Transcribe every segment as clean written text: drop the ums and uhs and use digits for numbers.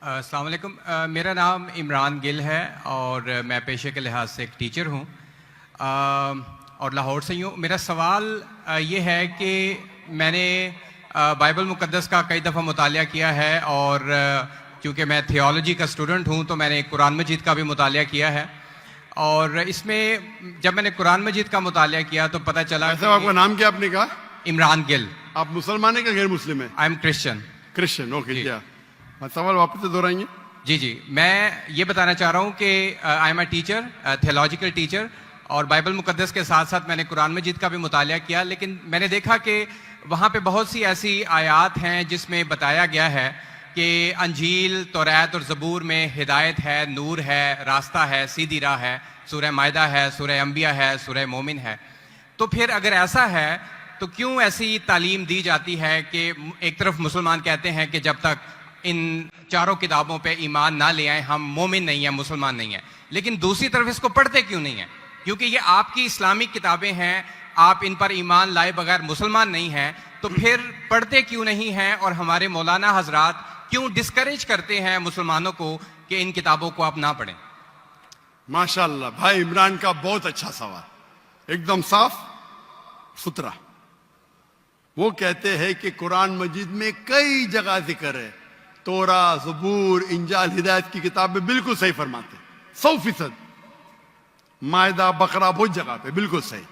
अस्सलाम वालेकुम। मेरा नाम इमरान गिल है और मैं पेशे के लिहाज से एक टीचर हूँ और लाहौर से ही हूँ। मेरा सवाल ये है कि मैंने बाइबल मुक़द्दस का कई दफ़ा मुतालिया किया है और क्योंकि मैं थियोलॉजी का स्टूडेंट हूँ तो मैंने कुरान मजीद का भी मुतालिया किया है और इसमें जब मैंने कुरान मजीद का मुतालिया किया तो पता चला। आपका नाम क्या आपने कहा? इमरान गिल। आप मुसलमान है कि गैर मुस्लिम है? I am Christian. Christian, okay. क्या सवाल वापस से दोहराएंगे? जी, मैं ये बताना चाह रहा हूँ कि I am a teacher, theological teacher, और बाइबल मुक़द्दस के साथ साथ मैंने कुरान मजीद का भी मुतालिया किया, लेकिन मैंने देखा कि वहाँ पे बहुत सी ऐसी आयात हैं जिसमें बताया गया है कि अंजील, तौरात और ज़बूर में हिदायत है, नूर है, रास्ता है, सीधी राह है, सूरह मायदा है, सूरह अंबिया है, सूरह मोमिन है। तो फिर अगर ऐसा है तो क्यों ऐसी तालीम दी जाती है कि एक तरफ मुसलमान कहते हैं कि जब तक इन चारों किताबों पे ईमान ना ले आए हम मोमिन नहीं है, मुसलमान नहीं है, लेकिन दूसरी तरफ इसको पढ़ते क्यों नहीं है? क्योंकि ये आपकी इस्लामिक किताबें हैं, आप इन पर ईमान लाए बगैर मुसलमान नहीं हैं, तो फिर पढ़ते क्यों नहीं हैं? और हमारे मौलाना हजरात क्यों डिस्करेज करते हैं मुसलमानों को कि इन किताबों को आप ना पढ़ें? माशाल्लाह, भाई इमरान का बहुत अच्छा सवाल, एकदम साफ सुथरा। वो कहते हैं कि कुरान मजीद में कई जगह जिक्र है, तोरा, ज़बूर, इंजाल, हिदायत की किताबें बिल्कुल सही फरमाते, 100%। मायदा, बकरा, बहुत जगह पे बिल्कुल सही।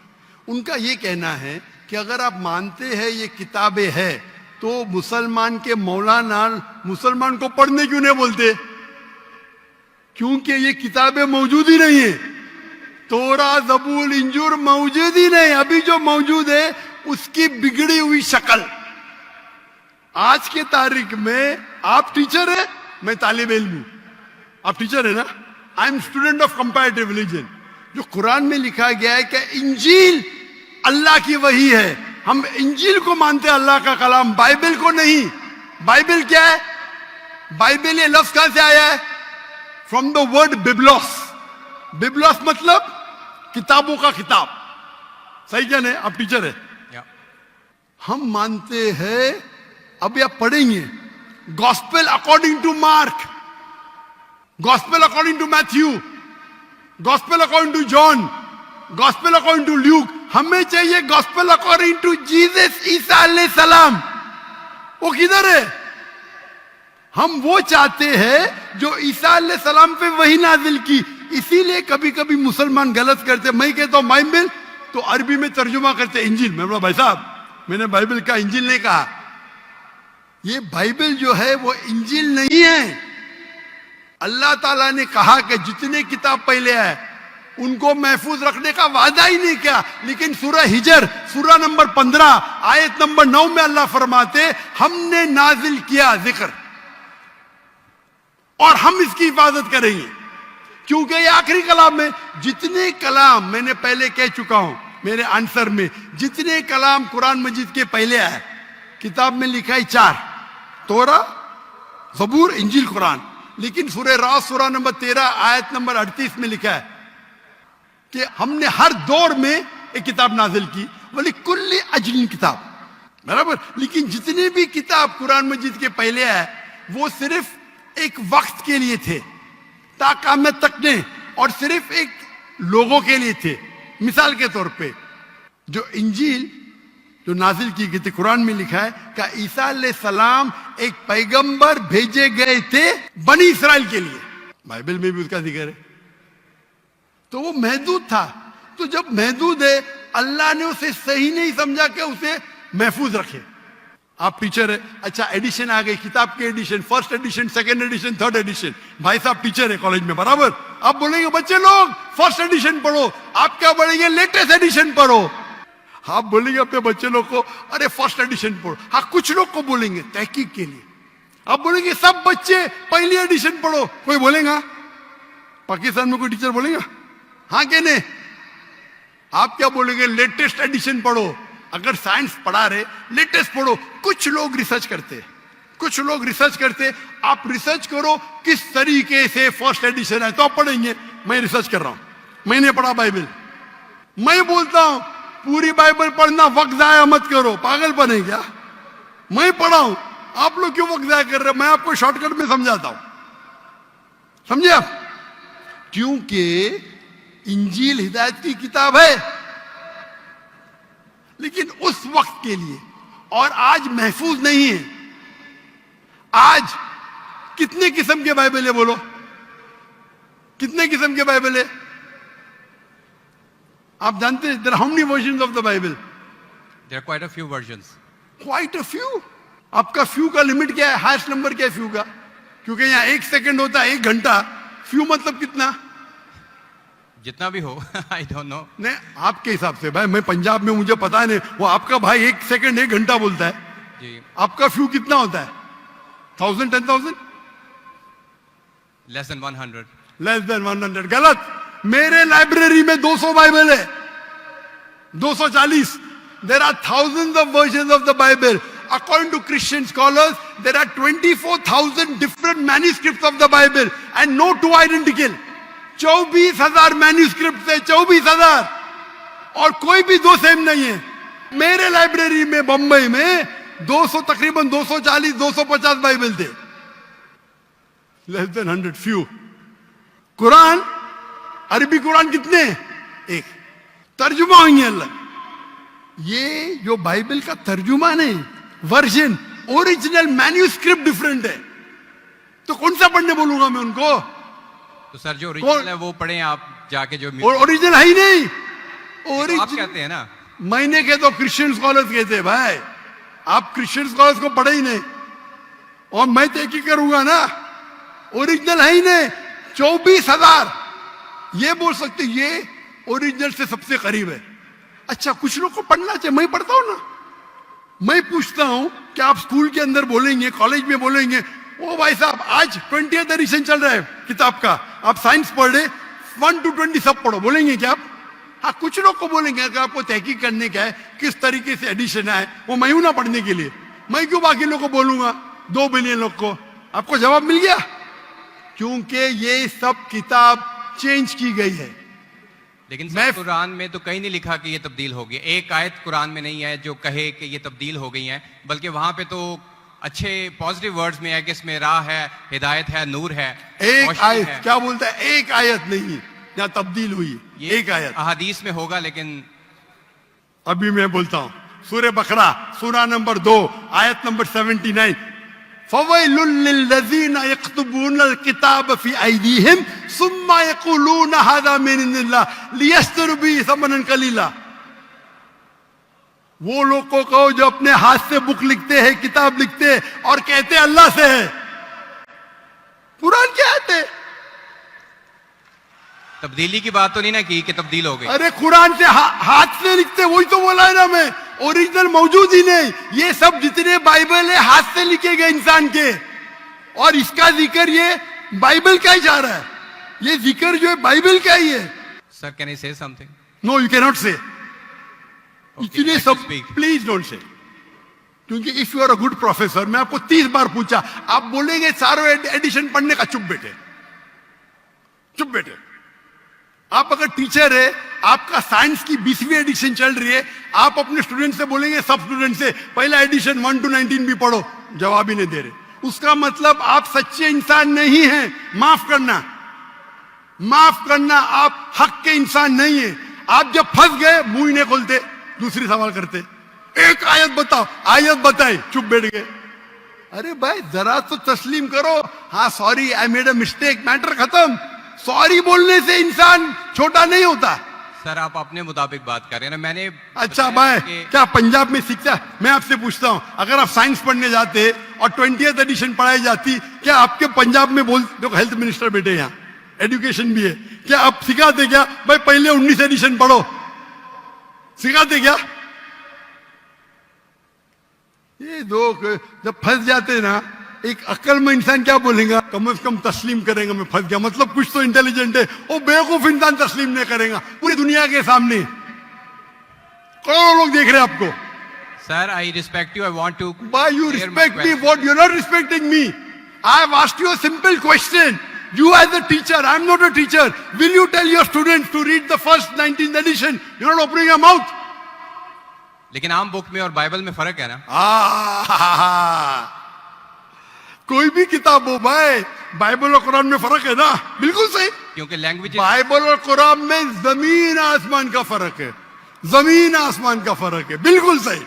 उनका ये कहना है कि अगर आप मानते हैं ये किताबें हैं तो मुसलमान के मौलाना मुसलमान को पढ़ने क्यों नहीं बोलते? क्योंकि ये किताबें मौजूद ही नहीं है। तोरा, ज़बूर, इंजूर मौजूद ही नहीं। अभी जो मौजूद है उसकी बिगड़ी हुई शक्ल। आज के तारीख में आप टीचर है, मैं तालिब इल्म हूं। आप टीचर है ना? I am student of comparative religion. जो कुरान में लिखा गया है कि इंजील अल्लाह की वही है, हम इंजील को मानते हैं, अल्लाह का कलाम, बाइबल को नहीं। बाइबल क्या है? बाइबल ये लफ्ज कहां से आया है? From the word biblos. Biblos मतलब किताबों का किताब। सही क्या नहीं? आप टीचर है। हम मानते हैं, अभी आप पढ़ेंगे, gospel according to Mark, gospel according to Matthew, gospel according to John, gospel according to Luke. हमें चाहिए गॉस्पेल अकॉर्डिंग टू जीसस ईसा अलैहिस्सलाम। वो किधर है? हम वो चाहते हैं जो ईसा अलैहिस्सलाम पे वही नाजिल की। इसीलिए कभी कभी मुसलमान गलत करते। मैं कहता हूं बाइबल तो अरबी में तर्जुमा करते इंजील। मैं बोला भाई साहब, मैंने बाइबल का इंजील नहीं कहा। ये बाइबल जो है वो इंजील नहीं है। अल्लाह ताला ने कहा कि जितने किताब पहले है उनको महफूज रखने का वादा ही नहीं किया, लेकिन सूरह हिजर सूरह नंबर 15 आयत नंबर 9 में अल्लाह फरमाते हमने नाजिल किया जिक्र और हम इसकी हिफाजत करेंगे, क्योंकि ये आखिरी कलाम है। जितने कलाम मैंने पहले कह चुका हूं मेरे आंसर में, जितने कलाम कुरान मजीद के पहले आए किताब में लिखा है 4, तोरा, ज़बूर, इंजील, कुरान। लेकिन सूरह रास सूरह नंबर 13 आयत नंबर 38 में लिखा है कि हमने हर दौर में एक किताब नाजिल की, वली कुल्ली अजलिन किताब, बराबर। लेकिन जितने भी किताब कुरान मजीद के पहले आए वो सिर्फ एक वक्त के लिए थे, ताक़यामत तक ने, और सिर्फ एक लोगों के लिए थे। मिसाल के तौर पे जो इंजील जो नाजिल की गई थी, कुरान में लिखा है कि ईसा अलैहिस्सलाम एक पैगंबर भेजे गए थे बनी इसराइल के लिए। बाइबल में भी उसका जिक्र है। तो वो महदूद था। तो जब महदूद है, अल्लाह ने उसे सही नहीं समझा कि उसे महफूज रखे। आप टीचर है, अच्छा एडिशन आ गई, किताब के edition, first edition, second edition, third edition. भाई साहब टीचर है कॉलेज में, बराबर। आप बोलेंगे बच्चे लोग फर्स्ट एडिशन पढ़ो, आप क्या बोलेंगे? लेटेस्ट एडिशन पढ़ो। आप बोलेंगे अपने बच्चे लोग को अरे फर्स्ट एडिशन पढ़ो। हाँ, कुछ लोग को बोलेंगे तहकीक के लिए। आप बोलेंगे सब बच्चे पहली एडिशन पढ़ो, कोई बोलेगा? पाकिस्तान में कोई टीचर बोलेगा? हाँ के नहीं? आप क्या बोलेंगे? लेटेस्ट एडिशन पढ़ो। अगर साइंस पढ़ा रहे लेटेस्ट पढ़ो। कुछ लोग रिसर्च करते, कुछ लोग रिसर्च करते। आप रिसर्च करो किस तरीके से फर्स्ट एडिशन है तो आप पढ़ेंगे। मैं रिसर्च कर रहा हूं, मैंने पढ़ा बाइबल। मैं बोलता हूं पूरी बाइबल पढ़ना वक्त जाया मत करो, पागलपन है क्या? मैं पढ़ा हूं, आप लोग क्यों वक्त जाया कर रहे हो? मैं आपको शॉर्टकट में समझाता हूं। समझे आप? क्योंकि इंजील हिदायत की किताब है, लेकिन उस वक्त के लिए, और आज महफूज नहीं है। आज कितने किस्म के बाइबल है बोलो? कितने किस्म के बाइबल है? आप जानते हैं there are how many versions of the Bible? There are quite a few versions. Quite a few. आपका फ्यू का लिमिट क्या है? हाईएस्ट नंबर क्या है फ्यू का? क्योंकि यहां 1 सेकंड होता है 1 घंटा। फ्यू मतलब कितना? जितना भी हो आई डोंट नो। नहीं, आपके हिसाब से भाई, मैं पंजाब में, मुझे पता नहीं। वो आपका भाई 1 सेकंड 1 घंटा बोलता है जी। आपका फ्यू कितना होता है? 1000, 10,000? Less than 100। Less than 100। गलत। मेरे लाइब्रेरी में 200 बाइबल है, 240। There are thousands of versions of the Bible. According to Christian scholars, there are 24,000 different manuscripts of the Bible and no two identical. 24,000 manuscript है, 24,000, और कोई भी दो सेम नहीं है। मेरे लाइब्रेरी में बंबई में 200, तकरीबन 240, 250 बाइबल थे। Less than 100, few. कुरान, अरबी कुरान कितने? एक। तर्जुमा होंगे अलग। ये जो बाइबल का तर्जुमा नहीं, वर्जन, ओरिजिनल मैन्यूस्क्रिप्ट डिफरेंट है। तो कौन सा पढ़ने बोलूंगा मैं उनको? तो सर जो ओरिजिनल है वो पढ़ें आप जाके। जो ओरिजिनल है ही नहीं। तो आप कहते हैं ना, मैंने कहे तो क्रिश्चियन स्कॉलर्स कहते हैं भाई। आप क्रिश्चियन स्कॉलर्स को पढ़े ही नहीं, और मैं तहकीक करूंगा ना, ओरिजिनल है ही नहीं। 24,000 ये बोल सकते ये ओरिजिनल से सबसे करीब है। अच्छा, कुछ लोग को पढ़ना चाहिए, मैं पढ़ता हूं ना। मैं पूछता हूं कि आप स्कूल के अंदर बोलेंगे, कॉलेज में बोलेंगे, ओ भाई साहब आज 20th एडिशन चल रहा है किताब का, आप साइंस पढ़ रहे, 1 to 20 सब पढ़ो, बोलेंगे क्या आप? हाँ, कुछ लोग को बोलेंगे। अगर आपको तहकीक करने का है किस तरीके से एडिशन है, वो मैं हूं ना पढ़ने के लिए, मैं क्यों बाकी लोग को बोलूंगा? 2 बिलियन लोग को। आपको जवाब मिल गया? क्योंकि ये सब किताब चेंज की गई है। लेकिन सर कुरान में तो कहीं नहीं लिखा कि ये तब्दील हो गई। एक आयत कुरान में नहीं है जो कहे कि ये तब्दील हो गई है, बल्कि वहां पे तो अच्छे पॉजिटिव वर्ड्स में है कि इसमें राह है, हिदायत है, नूर है। एक आयत है। क्या बोलता है? एक आयत नहीं जहां तब्दील हुई, एक आयत। अहादीस में होगा, लेकिन अभी मैं बोलता हूं। सूरह बकरा, सूरा नंबर 2, आयत नंबर 79। फवैलुल लिल्लज़ीना यक्तुबूनल किताब फी अयदीहिम सुम्मा यक़ूलूना हाज़ा मिन इंदिल्लाह लियश्तरू बिही समनन कलीला। वो लोग को कहो जो अपने हाथ से बुक लिखते हैं, किताब लिखते हैं, और कहते हैं अल्लाह से है। कुरान क्या है? तब्दीली की बात तो नहीं ना की कि तब्दील हो गई। अरे कुरान से हाथ से लिखते, वही तो बोला है ना मैं। ओरिजिनल मौजूद ही नहीं। ये सब जितने बाइबल है हाथ से लिखे गए इंसान के, और इसका जिक्र ये बाइबल का ही जा रहा है। ये जिक्र जो है बाइबल का ही है। Sir can I say something? No, you cannot नॉट से। इतने सब speak. Please don't say. क्योंकि if you are a good professor, मैं आपको 30 बार पूछा, आप बोलेंगे चारों एडिशन पढ़ने का। चुप बेटे, चुप बेटे। आप अगर टीचर है, आपका साइंस की 20वीं एडिशन चल रही है, आप अपने स्टूडेंट से बोलेंगे, सब स्टूडेंट से पहला एडिशन 1 to 19 भी पढ़ो, जवाब ही नहीं दे रहे। उसका मतलब आप सच्चे इंसान नहीं हैं। माफ करना, माफ करना, आप हक के इंसान नहीं है। आप जब फंस गए मुंह ही नहीं खोलते, दूसरी सवाल करते। एक आयत बताओ, आयत बताए, चुप बैठ गए। अरे भाई जरा तो तस्लीम करो। हाँ sorry, I made a mistake, matter खत्म। सॉरी बोलने से इंसान छोटा नहीं होता। सर आप अपने मुताबिक बात कर रहे हैं ना, मैंने। अच्छा भाई, क्या पंजाब में सीखता है? मैं आपसे पूछता हूं, अगर आप साइंस पढ़ने जाते और 20th एडिशन पढ़ाई जाती, क्या आपके पंजाब में बोल, जो हेल्थ मिनिस्टर बैठे यहाँ, एजुकेशन भी है, क्या आप सिखाते क्या भाई पहले 19 एडिशन पढ़ो? सिखाते क्या? ये लोग जब फंस जाते ना, एक अक्लमंद इंसान क्या बोलेगा? कम से कम तस्लीम करेगा मैं फंस गया, मतलब कुछ तो इंटेलिजेंट है। वो बेवकूफ इंसान तस्लीम नहीं करेगा पूरी दुनिया के सामने। करोड़ों लोग देख रहे हैं आपको। Sir I respect you, I want to. Why you respect me? What? You're not respecting me. I have asked you a simple question. You as a teacher, I'm not a teacher. Will you tell your students to read the first 19th edition? You're not opening your mouth. लेकिन आम book में और Bible में फर्क है ना। कोई भी किताब हो भाई, बाइबल और कुरान में फर्क है ना? बिल्कुल सही। क्योंकि लैंग्वेज बाइबल और कुरान में जमीन आसमान का फर्क है, जमीन आसमान का फर्क है। बिल्कुल सही,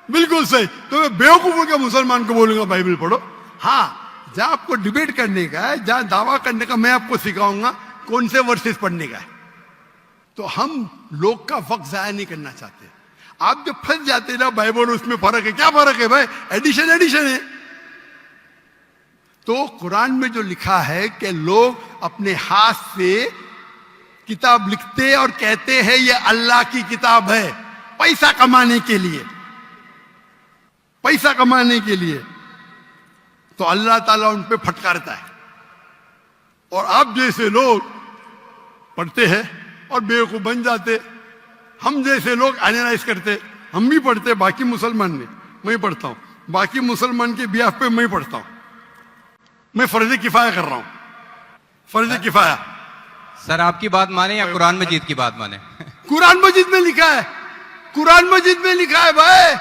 बिल्कुल सही। तो मैं बेवकूफों के मुसलमान को बोलूंगा बाइबल पढ़ो। हाँ, जहां आपको डिबेट करने का है, जहां दावा करने का, मैं आपको सिखाऊंगा कौन से वर्सेस पढ़ने का है। तो हम लोग का वक्त जाया नहीं करना चाहते। आप जो फंस जाते ना बाइबल, उसमें फर्क है। क्या फर्क है भाई? एडिशन एडिशन है। तो कुरान में जो लिखा है कि लोग अपने हाथ से किताब लिखते और कहते हैं ये अल्लाह की किताब है, पैसा कमाने के लिए, पैसा कमाने के लिए, तो अल्लाह ताला उन पे फटकारता है। और आप जैसे लोग पढ़ते हैं और बेवकूफ बन जाते। हम जैसे लोग एनालाइज करते, हम भी पढ़ते, बाकी मुसलमान नहीं। मैं पढ़ता हूं, बाकी मुसलमान के बिहाफ पे मैं पढ़ता हूं। मैं फर्ज किफाया कर रहा हूं, फर्ज किफाया। सर आपकी बात माने या कुरान मजीद की बात माने? कुरान मजीद में लिखा है, कुरान मजीद में लिखा है भाई।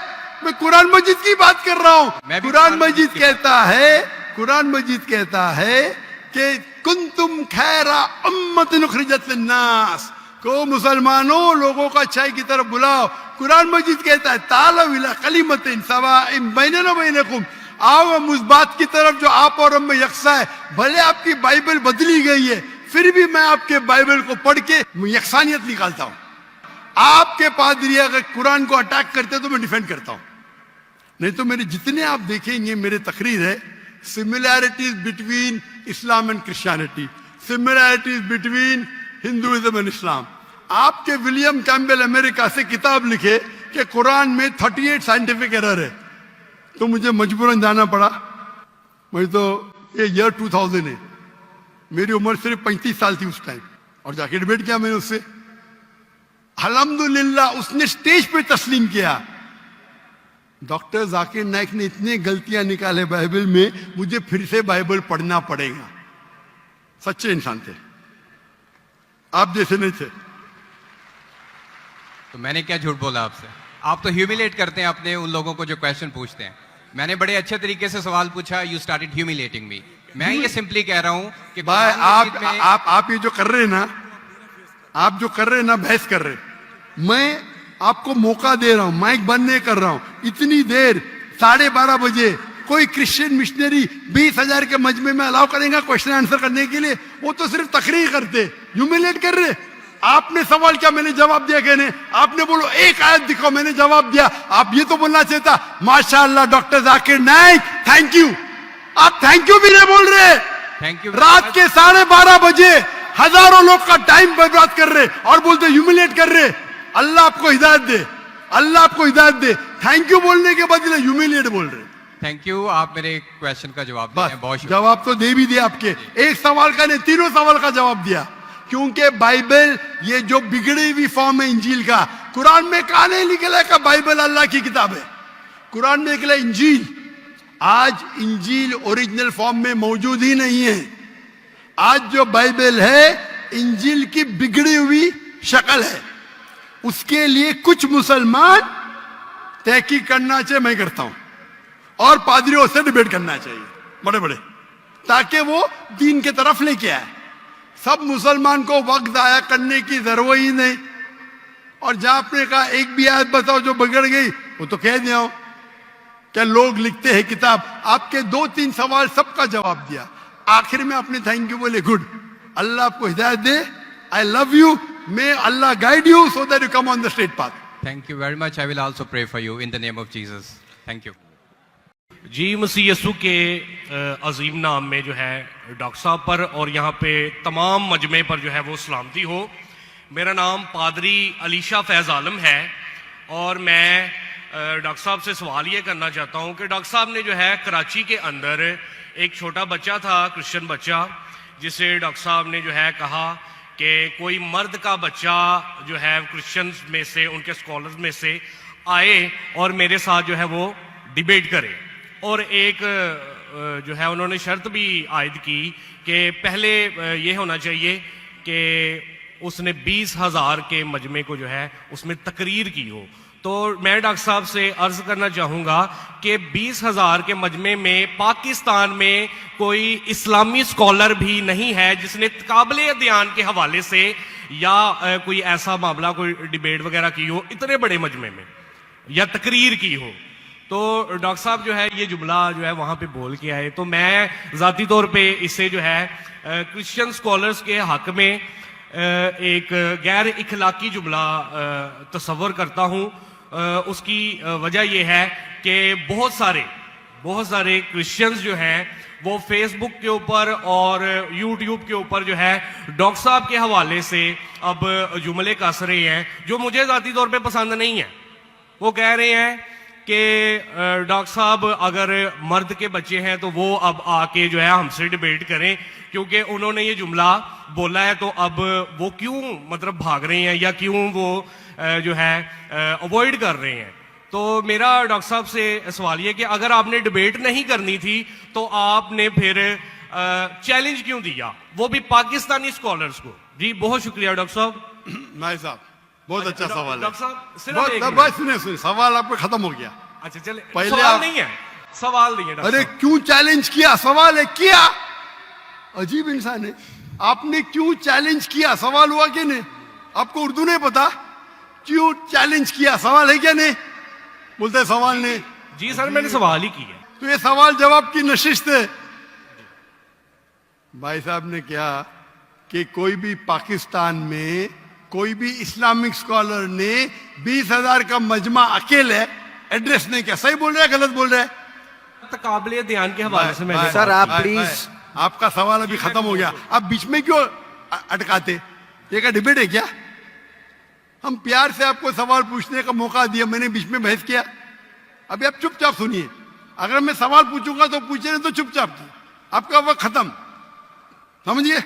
मैं कुरान मजीद की बात कर रहा हूं। कुरान मजीद कहता है, कुरान मजीद कहता है कि कुंतुम खैरा उम्मतिन उखरिजत लिन्नास, को मुसलमानों लोगों को अच्छाई की तरफ बुलाओ। कुरान मजीद कहता है तालौ इला कलिमतिन सवाइन बैनना व बैनकुम, आओ हम उस बात की तरफ जो आप और हम में यकसा है। भले आपकी बाइबल बदली गई है, फिर भी मैं आपके बाइबल को पढ़ के यकसानियत निकालता हूं। आपके पादरी अगर कुरान को अटैक करते तो मैं डिफेंड करता हूं, नहीं तो मेरे जितने आप देखेंगे मेरे तकरीर है similarities between Islam and Christianity, similarities between Hinduism and Islam. आपके विलियम कैम्बेल अमेरिका से किताब लिखे कि कुरान में 38 साइंटिफिक एरर है, तो मुझे मजबूरन जाना पड़ा। मुझे तो ये ईयर 2000 है, मेरी उम्र सिर्फ 35 साल थी उस टाइम, और जाके डिबेट किया मैंने उससे। अल्हम्दुलिल्लाह उसने स्टेज पे तस्लीम किया। डॉक्टर जाकिर नाइक ने इतने गलतियां निकाले बाइबल में, मुझे फिर से बाइबल पढ़ना पड़ेगा। सच्चे इंसान थे, आप जैसे नहीं थे। तो मैंने क्या झूठ बोला आपसे? आप तो ह्यूमिलेट करते हैं अपने उन लोगों को जो क्वेश्चन पूछते हैं। मैंने बड़े अच्छे तरीके से सवाल पूछा, यू स्टार्टेड ह्यूमिलेटिंग मी। मैं ये सिंपली कह रहा हूं कि भाई आप ये जो कर रहे हैं ना, आप जो कर रहे हैं ना, बहस कर रहे, मैं आपको मौका दे रहा हूं, माइक बंद नहीं कर रहा हूं। इतनी देर 12:30 बजे कोई क्रिश्चियन मिशनरी 20,000 के मजमे में अलाउ करेगा क्वेश्चन आंसर करने के लिए? वो तो सिर्फ तकरीर करते, ह्यूमिलेट कर रहे। आपने सवाल किया, मैंने जवाब दिया। कहने आपने बोलो एक आयत दिखाओ, मैंने जवाब दिया। आप ये तो बोलना चाहिए था माशाअल्लाह doctor Zakir Naik thank you. आप थैंक यू भी नहीं बोल रहे। Thank you. रात के 12:30 बजे हजारों लोग का टाइम बर्बाद कर रहे और बोलते ह्यूमिलेट कर रहे। अल्लाह आपको हिदायत दे, अल्लाह आपको हिदायत दे। थैंक यू बोलने के बदले ह्यूमिलेट बोल रहे। थैंक यू, आप मेरे क्वेश्चन का जवाब दिया। बहुत शुक्रिया। जवाब तो दे भी दिया आपके, एक सवाल का नहीं, तीनों सवाल का जवाब दिया। क्योंकि बाइबल ये जो बिगड़ी हुई फॉर्म है इंजील का, कुरान में कहा नहीं निकला कि बाइबल अल्लाह की किताब है। कुरान में निकला इंजील। आज इंजील ओरिजिनल फॉर्म में मौजूद ही नहीं है। आज जो बाइबल है इंजील की बिगड़ी हुई शक्ल है। उसके लिए कुछ मुसलमान तहकीक करना चाहिए, मैं करता हूं, और पादरियों से डिबेट करना चाहिए बड़े बड़े, ताकि वो दीन के तरफ लेके आए। सब मुसलमान को वक्त जाया करने की जरूरत ही नहीं। और जहां आपने कहा एक भी आयत बताओ जो बिगड़ गई, वो तो कह दिया क्या लोग लिखते हैं किताब। आपके 2-3 सवाल सबका जवाब दिया। आखिर में आपने थैंक यू बोले, गुड, अल्लाह आपको हिदायत दे, I love you, may Allah guide you so that you come on the straight path. Thank you very much. I will also pray for you in the name of Jesus. Thank you. जी, मसीह यसू के अजीम नाम में जो है doctor साहब पर और यहाँ पे तमाम मजमे पर जो है वो सलामती हो। मेरा नाम पादरी अलीशा फैज़ आलम है और मैं डॉक्टर साहब से सवाल ये करना चाहता हूँ कि डॉक्टर साहब ने जो है कराची के अंदर एक छोटा बच्चा था, क्रिश्चियन बच्चा, जिसे डॉक्टर साहब ने जो है कहा कि कोई मर्द का बच्चा जो है क्रिश्चियंस में से, उनके स्कॉलर्स में से आए और मेरे साथ जो है वो डिबेट करे। और एक जो है उन्होंने शर्त भी आयद की कि पहले ये होना चाहिए कि उसने 20,000 के मजमे को जो है उसमें तकरीर की हो। तो मैं डॉक्टर साहब से अर्ज करना चाहूंगा कि 20,000 के मजमे में पाकिस्तान में कोई इस्लामी स्कॉलर भी नहीं है जिसने काबिल अध्ययन के हवाले से या कोई ऐसा मामला, कोई डिबेट वगैरह की हो इतने बड़े मजमे में, या तकरीर की हो। तो डॉक्टर साहब जो है ये जुमला जो है वहां पे बोल के आए, तो मैं ज़ाती तौर पे इससे जो है क्रिश्चियन स्कॉलर्स के हक में एक गैर इखलाकी जुमला तस्वर करता हूँ। उसकी वजह यह है कि बहुत सारे क्रिश्चियंस जो हैं वो फेसबुक के ऊपर और यूट्यूब के ऊपर जो है डॉक्टर साहब के हवाले से अब जुमले कस रहे हैं जो मुझे ज़ाती तौर पे पसंद नहीं है। वो कह रहे हैं कि डॉक्टर साहब अगर मर्द के बच्चे हैं तो वो अब आके जो है हमसे डिबेट करें, क्योंकि उन्होंने ये जुमला बोला है, तो अब वो क्यों मतलब भाग रहे हैं या क्यों वो जो है अवॉइड कर रहे हैं। तो मेरा डॉक्टर साहब से सवाल ये कि अगर आपने डिबेट नहीं करनी थी तो आपने फिर चैलेंज क्यों दिया, वो भी पाकिस्तानी स्कॉलर्स को। जी बहुत शुक्रिया डॉक्टर साहब। नाई साहब बहुत अच्छा सवाल है। डॉक्टर साहब सिर्फ बहुत एक बस सुनिए, सवाल आपका खत्म हो गया। अच्छा चले, पहले सवाल नहीं है, सवाल नहीं है डॉक्टर अरे साहब। क्यों चैलेंज किया, सवाल है किया। अजीब इंसान है, आपने क्यों चैलेंज किया, सवाल हुआ कि नहीं। आपको उर्दू नहीं पता, क्यों चैलेंज किया, सवाल है क्या नहीं। बोलते हैं सवाल नहीं। जी सर मैंने सवाल ही किया। तो ये सवाल जवाब की नशिश है। भाई साहब ने कहा कि कोई भी पाकिस्तान में कोई भी इस्लामिक स्कॉलर ने 20,000 का मजमा अकेले एड्रेस नहीं किया। सही बोल रहे हैं गलत बोल रहे हैं? काबिल ध्यान के हवाले से मैंने सर आप प्लीज, आपका सवाल अभी खत्म हो गया, आप बीच में क्यों अटकाते। ये क्या डिबेट है क्या? हम प्यार से आपको सवाल पूछने का मौका दिया, मैंने बीच में बहस किया। अभी आप चुपचाप सुनिए, अगर मैं सवाल पूछूंगा तो पूछे नहीं तो चुपचाप की, आपका वक्त खत्म, समझिए।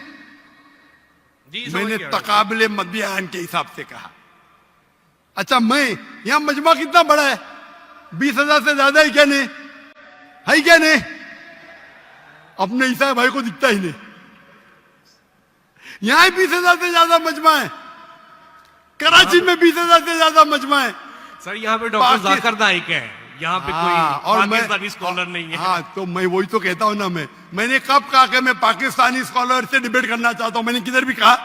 मैंने तकाबले मध्यान के हिसाब से कहा। अच्छा मैं यहां मजमा कितना बड़ा है, 20,000 से ज्यादा है क्या नहीं, है क्या नहीं। अपने ईसा भाई को दिखता ही नहीं, यहां 20,000 से ज्यादा मजमा है, कराची में 20,000 से ज्यादा मजमा है। सर यहाँ पे डॉक्टर जाकिर नाइक है, यहाँ पे कोई और पाकिस्तानी स्कॉलर नहीं है। हाँ तो मैं वही तो कहता हूं ना, मैंने कब कहा कि मैं पाकिस्तानी स्कॉलर से डिबेट करना चाहता हूं। मैंने किधर भी कहा,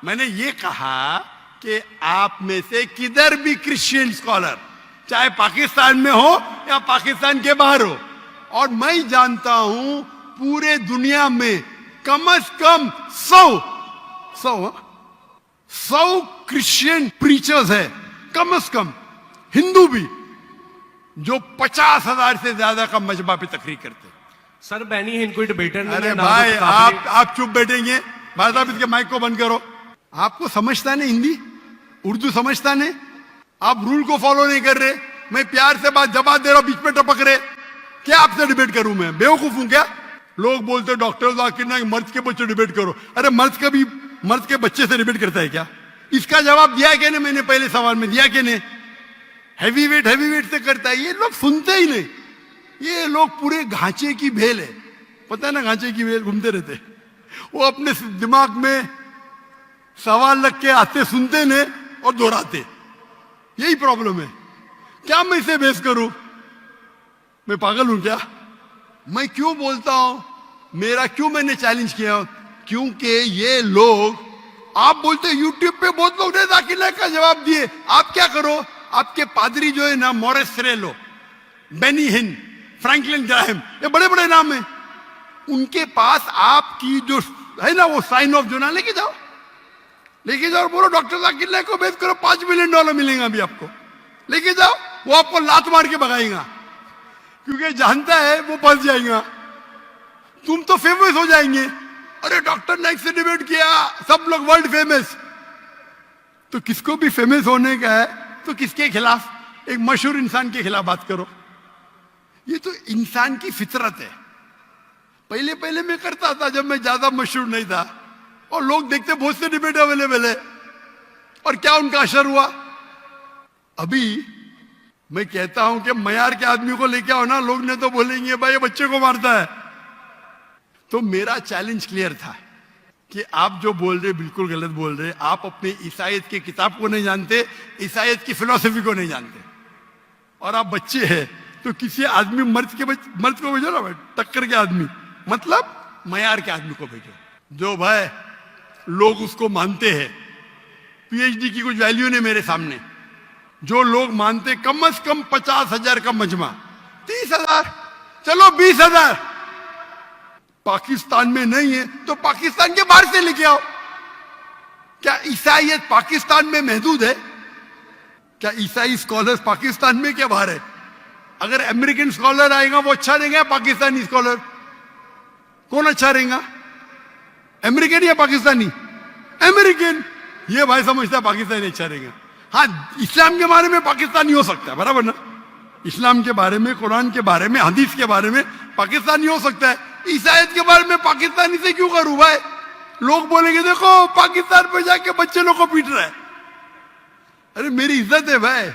मैंने ये कहा कि आप में से किधर भी क्रिश्चियन स्कॉलर चाहे पाकिस्तान में हो या पाकिस्तान के बाहर हो, और मैं जानता हूं पूरे दुनिया में कम से कम 100 क्रिश्चियन प्रीचर्स है, कम से कम हिंदू भी, जो 50,000 से ज्यादा का मजमा पे तकरीर करते। सर बैनी हिंद कोई डिबेटर नहीं अरे है, भाई ना तो आप चुप बैठेंगे। भाई साहब इसके माइक को बंद करो। आपको समझता नहीं हिंदी, उर्दू समझता नहीं, आप रूल को फॉलो नहीं कर रहे। मैं प्यार से बात जवाब दे रहा हूं, बीच में टपक रहे। क्या आपसे डिबेट करूं मैं, बेवकूफ हूं क्या? लोग बोलते डॉक्टर जाकिर नाइक मर्द के बच्चे डिबेट करो। अरे मर्द के बच्चे से डिबेट करता है क्या? इसका जवाब दिया क्या नहीं, मैंने पहले सवाल में दिया कि नहीं। हैवी वेट से करता है, ये लोग सुनते ही नहीं। ये लोग पूरे घांचे की भेल है, पता है ना, घांचे की भेल घूमते रहते। वो अपने दिमाग में सवाल रख के आते, सुनते नहीं और दोहराते। यही प्रॉब्लम है। क्या मैं इसे बहस करूं? मैं पागल हूं क्या? मैं क्यों बोलता हूं, क्यों मैंने चैलेंज किया? क्योंकि ये लोग, आप बोलते यूट्यूब पे बहुत लोग ने जाकिर नाइक का जवाब दिए। आप क्या करो, आपके पादरी जो है ना, मॉरिस रेलो, बेनी हिन, फ्रैंकलिन ग्राहम, ये बड़े बड़े नाम हैं, उनके पास आपकी जो है ना वो साइन ऑफ जोना लेके जाओ और बोलो डॉक्टर जाकिर नाइक को बेच करो, $5 मिलियन मिलेगा अभी आपको। लेके जाओ, वो आपको लात मार के भगाएगा, क्योंकि जानता है वो फंस जाएगा। तुम तो फेमस हो जाएंगे। अरे डॉक्टर नाइक से डिबेट किया, सब लोग वर्ल्ड फेमस। तो किसको भी फेमस होने का है तो किसके खिलाफ? एक मशहूर इंसान के खिलाफ बात करो। ये तो इंसान की फितरत है। पहले मैं करता था जब मैं ज्यादा मशहूर नहीं था, और लोग देखते बहुत से डिबेट अवेलेबल है, और क्या उनका असर हुआ। अभी मैं कहता हूं कि मयार के आदमी को लेके आओ ना, लोग ने तो बोलेंगे भाई ये बच्चे को मारता है। तो मेरा चैलेंज क्लियर था, कि आप जो बोल रहे बिल्कुल गलत बोल रहे। आप अपने ईसाइयत की किताब को नहीं जानते, ईसाइयत की फिलॉसफी को नहीं जानते। और आप बच्चे हैं तो किसी आदमी मर्द को भेजो ना भाई, टक्कर के आदमी, मतलब मयार के आदमी को भेजो, जो भाई लोग उसको मानते हैं। पीएचडी की कुछ वैल्यू नहीं मेरे सामने। जो लोग मानते कम से कम 50,000 का मजमा, 30,000, चलो 20,000। पाकिस्तान में नहीं है तो पाकिस्तान के बाहर से लेके आओ। क्या ईसाइयत पाकिस्तान में महदूद है? क्या ईसाई स्कॉलर्स पाकिस्तान में क्या बाहर है? अगर अमेरिकन स्कॉलर आएगा वो अच्छा रहेगा, पाकिस्तानी स्कॉलर कौन अच्छा रहेगा? अमेरिकन या पाकिस्तानी? अमेरिकन। ये भाई समझता है पाकिस्तानी अच्छा रहेगा। हाँ, इस्लाम के बारे में पाकिस्तानी हो सकता है, बराबर ना? इस्लाम के बारे में, कुरान के बारे में, हदीस के बारे में पाकिस्तानी हो सकता है। ईसाइयत के बारे में पाकिस्तानी से क्यों करूं भाई? लोग बोलेंगे देखो पाकिस्तान में जाके बच्चे लोग को पीट रहा है। अरे मेरी इज्जत है भाई।